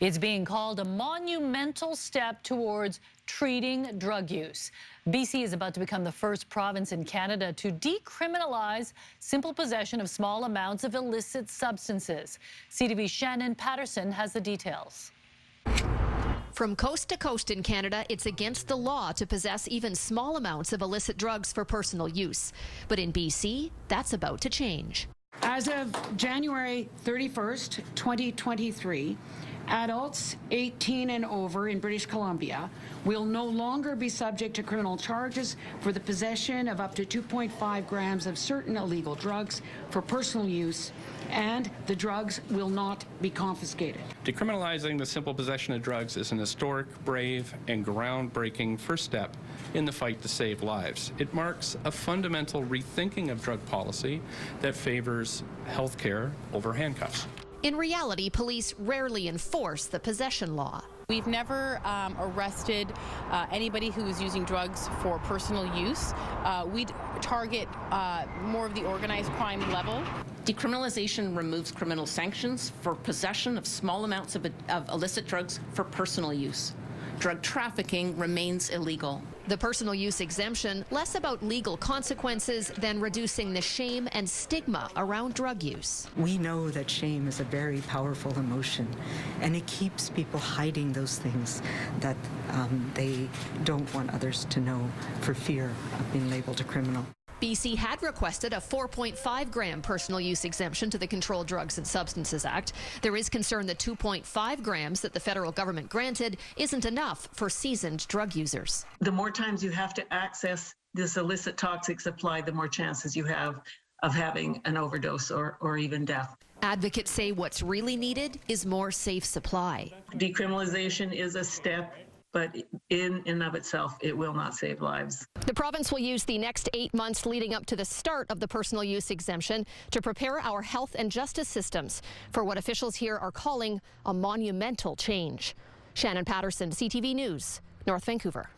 It's being called a monumental step towards treating drug use. BC is about to become the first province in Canada to decriminalize simple possession of small amounts of illicit substances. CTV's Shannon Patterson has the details. From coast to coast in Canada, it's against the law to possess even small amounts of illicit drugs for personal use. But in BC, that's about to change. As of January 31st, 2023, adults 18 and over in British Columbia will no longer be subject to criminal charges for the possession of up to 2.5 grams of certain illegal drugs for personal use, and the drugs will not be confiscated. Decriminalizing the simple possession of drugs is an historic, brave, and groundbreaking first step in the fight to save lives. It marks a fundamental rethinking of drug policy that favors health care over handcuffs. In reality, police rarely enforce the possession law. We've never arrested anybody who is using drugs for personal use. We target more of the organized crime level. Decriminalization removes criminal sanctions for possession of small amounts of illicit drugs for personal use. Drug trafficking remains illegal. The personal use exemption, less about legal consequences than reducing the shame and stigma around drug use. We know that shame is a very powerful emotion, and it keeps people hiding those things that they don't want others to know for fear of being labeled a criminal. BC had requested a 4.5-gram personal use exemption to the Controlled Drugs and Substances Act. There is concern that 2.5 grams that the federal government granted isn't enough for seasoned drug users. The more times you have to access this illicit toxic supply, the more chances you have of having an overdose or even death. Advocates say what's really needed is more safe supply. Decriminalization is a step, but in and of itself, it will not save lives. The province will use the next 8 months leading up to the start of the personal use exemption to prepare our health and justice systems for what officials here are calling a monumental change. Shannon Patterson, CTV News, North Vancouver.